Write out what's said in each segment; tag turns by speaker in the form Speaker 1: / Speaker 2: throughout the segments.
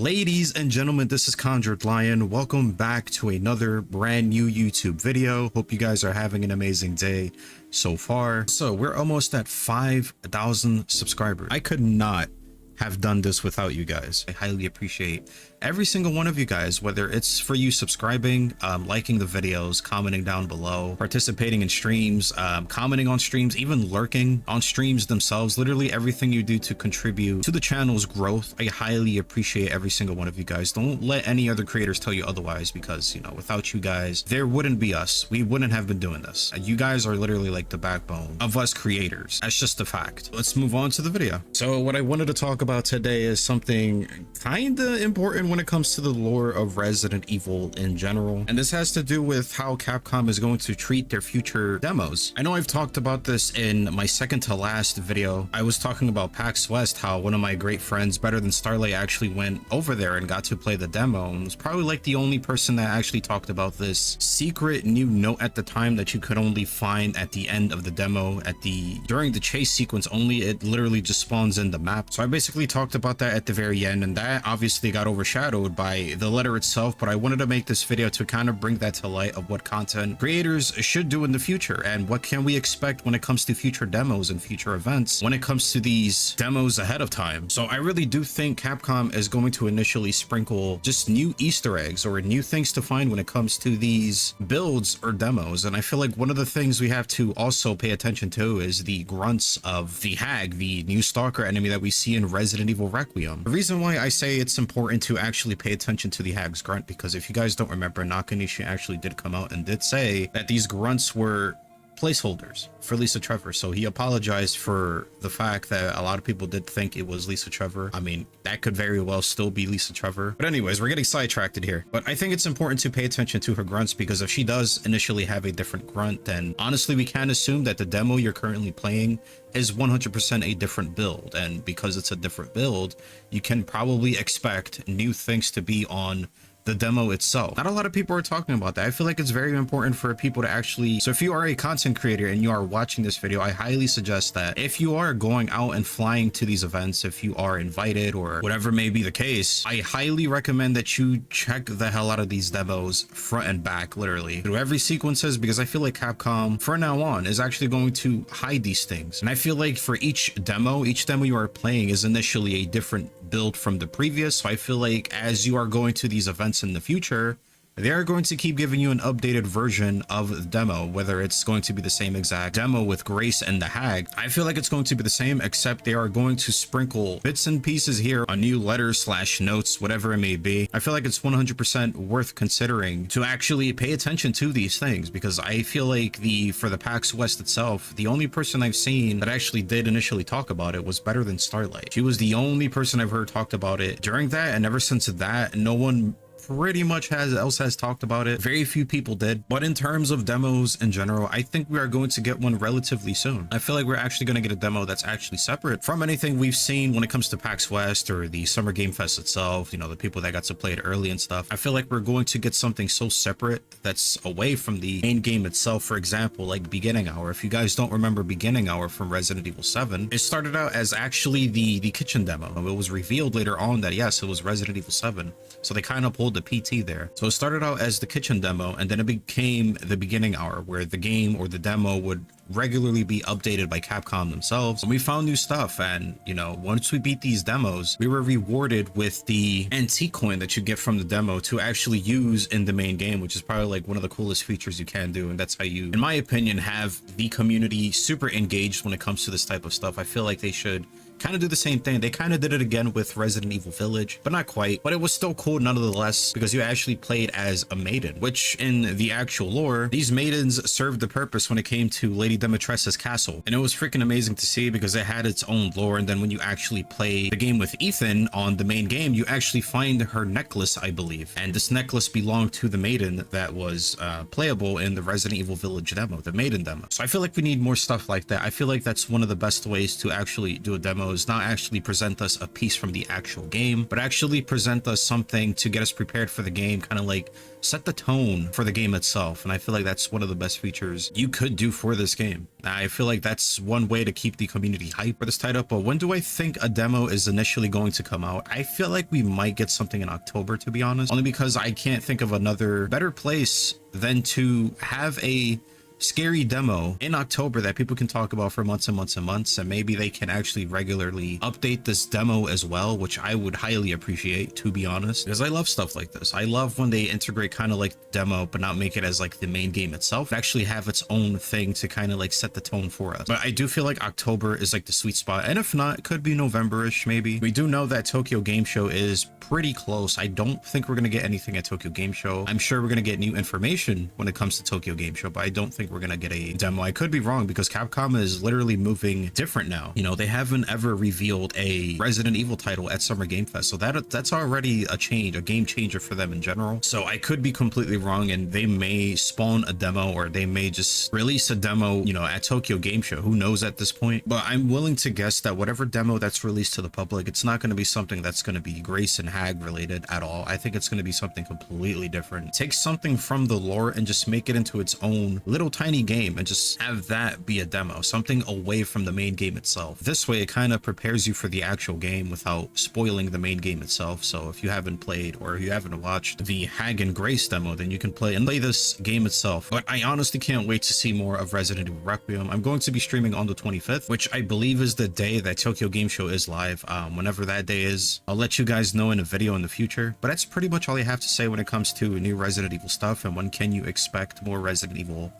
Speaker 1: Ladies and gentlemen, this is Conjured Lion. Welcome back to another brand new YouTube video. Hope you guys are having an amazing day so far. So we're almost at 5,000 subscribers. I could not have done this without you guys. I highly appreciate every single one of you guys, whether it's for you subscribing, liking the videos, commenting down below, participating in streams, commenting on streams, even lurking on streams themselves. Literally everything you do to contribute to the channel's growth. I highly appreciate every single one of you guys. Don't let any other creators tell you otherwise, because, you know, without you guys, there wouldn't be us. We wouldn't have been doing this. You guys are literally like the backbone of us creators. That's just a fact. Let's move on to the video. So what I wanted to talk about today is something kind of important when it comes to the lore of Resident Evil in general, and this has to do with how Capcom is going to treat their future demos. I know I've talked about this in my second to last video. I was talking about PAX West, how one of my great friends, Better Than Starlight, actually went over there and got to play the demo, and was probably like the only person that actually talked about this secret new note at the time that you could only find at the end of the demo, during the chase sequence only. It literally just spawns in the map. So I basically talked about that at the very end, and that obviously got overshadowed by the letter itself, but I wanted to make this video to kind of bring that to light of what content creators should do in the future and what can we expect when it comes to future demos and future events when it comes to these demos ahead of time. So I really do think Capcom is going to initially sprinkle just new Easter eggs or new things to find when it comes to these builds or demos, and I feel like one of the things we have to also pay attention to is the grunts of the Hag, the new stalker enemy that we see in Resident Evil Requiem. The reason why I say it's important to actually pay attention to the Hag's grunt, because if you guys don't remember, Nakanishi actually did come out and did say that these grunts were placeholders for Lisa Trevor. So he apologized for the fact that a lot of people did think it was Lisa Trevor. I mean, that could very well still be Lisa Trevor. But anyways, we're getting sidetracked here. But I think it's important to pay attention to her grunts, because if she does initially have a different grunt, then honestly, we can assume that the demo you're currently playing is 100% a different build. And because it's a different build, you can probably expect new things to be on the demo itself. Not a lot of people are talking about that. I feel like it's very important for people to actually, so if you are a content creator and you are watching this video, I highly suggest that if you are going out and flying to these events, if you are invited or whatever may be the case, I highly recommend that you check the hell out of these demos front and back, literally through every sequences, because I feel like Capcom from now on is actually going to hide these things. And I feel like for each demo you are playing is initially a different build from the previous. So I feel like as you are going to these events in the future, they are going to keep giving you an updated version of the demo, whether it's going to be the same exact demo with Grace and the Hag. I feel like it's going to be the same, except they are going to sprinkle bits and pieces here on new letters / notes, whatever it may be. I feel like it's 100% worth considering to actually pay attention to these things, because I feel like for the PAX West itself, the only person I've seen that actually did initially talk about it was Better Than Starlight. She was the only person I've heard talked about it during that, and ever since that, no one pretty much else has talked about it. Very few people did. But in terms of demos in general, I think we are going to get one relatively soon. I feel like we're actually going to get a demo that's actually separate from anything we've seen when it comes to PAX West or the Summer Game Fest itself, you know, the people that got to play it early and stuff. I feel like we're going to get something so separate that's away from the main game itself. For example, like Beginning Hour. If you guys don't remember Beginning Hour from Resident Evil 7, it started out as actually the kitchen demo. It was revealed later on that yes, it was Resident Evil 7. So they kind of pulled the PT there. So it started out as the kitchen demo, and then it became the Beginning Hour, where the game or the demo would regularly be updated by Capcom themselves. And we found new stuff, and you know, once we beat these demos, we were rewarded with the antique coin that you get from the demo to actually use in the main game, which is probably like one of the coolest features you can do. And that's how you, in my opinion, have the community super engaged when it comes to this type of stuff. I feel like they should kind of do the same thing. They kind of did it again with Resident Evil Village, but not quite. But it was still cool nonetheless, because you actually played as a maiden, which in the actual lore, these maidens served the purpose when it came to Lady Dimitrescu's castle. And it was freaking amazing to see, because it had its own lore. And then when you actually play the game with Ethan on the main game, you actually find her necklace, I believe. And this necklace belonged to the maiden that was playable in the Resident Evil Village demo, the maiden demo. So I feel like we need more stuff like that. I feel like that's one of the best ways to actually do a demo demos, not actually present us a piece from the actual game, but actually present us something to get us prepared for the game, kind of like set the tone for the game itself. And I feel like that's one of the best features you could do for this game. I feel like that's one way to keep the community hype for this title. But when do I think a demo is initially going to come out? I feel like we might get something in October, to be honest, only because I can't think of another better place than to have a scary demo in October that people can talk about for months and months and months, and maybe they can actually regularly update this demo as well, which I would highly appreciate, to be honest, because I love stuff like this. I love when they integrate kind of like the demo but not make it as like the main game itself, actually have its own thing to kind of like set the tone for us. But I do feel like October is like the sweet spot, and if not, it could be November-ish maybe. We do know that Tokyo Game Show is pretty close. I don't think we're gonna get anything at Tokyo Game Show. I'm sure we're gonna get new information when it comes to Tokyo Game Show, but I don't think we're gonna get a demo. I could be wrong, because Capcom is literally moving different now. You know, they haven't ever revealed a Resident Evil title at Summer Game Fest, so that's already a change, a game changer for them in general. So I could be completely wrong, and they may spawn a demo, or they may just release a demo, you know, at Tokyo Game Show. Who knows at this point? But I'm willing to guess that whatever demo that's released to the public, it's not going to be something that's going to be Grace and Hag related at all. I think it's going to be something completely different. Take something from the lore and just make it into its own little tiny game, and just have that be a demo, something away from the main game itself. This way it kind of prepares you for the actual game without spoiling the main game itself. So if you haven't played, or you haven't watched the Hag and Grace demo, then you can play this game itself. But I honestly can't wait to see more of Resident Evil Requiem. I'm going to be streaming on the 25th, which I believe is the day that Tokyo Game Show is live. Whenever that day is, I'll let you guys know in a video in the future. But that's pretty much all I have to say when it comes to new Resident Evil stuff, and when can you expect more Resident Evil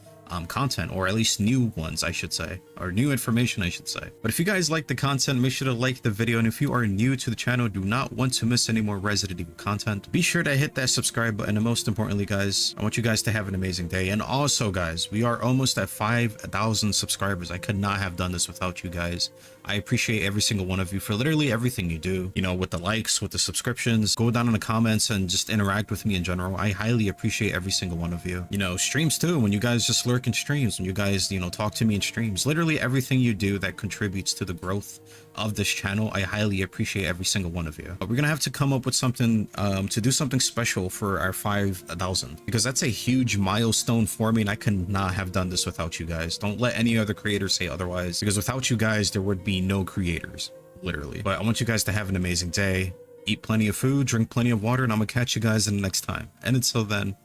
Speaker 1: content, or at least new ones, I should say, or new information, I should say. But if you guys like the content, make sure to like the video, and if you are new to the channel, do not want to miss any more Resident Evil content, be sure to hit that subscribe button. And most importantly, guys, I want you guys to have an amazing day. And also, guys, we are almost at 5,000 subscribers. I could not have done this without you guys. I appreciate every single one of you for literally everything you do, you know, with the likes, with the subscriptions. Go down in the comments and just interact with me in general. I highly appreciate every single one of you. You know, streams too, when you guys just lurk in streams, when you guys, you know, talk to me in streams. Literally everything you do that contributes to the growth of this channel, I highly appreciate every single one of you. But we're gonna have to come up with something to do something special for our 5,000, because that's a huge milestone for me, and I could not have done this without you guys. Don't let any other creators say otherwise, because without you guys there would be no creators, literally. But I want you guys to have an amazing day, eat plenty of food, drink plenty of water, and I'm gonna catch you guys in the next time. And until then,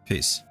Speaker 1: peace.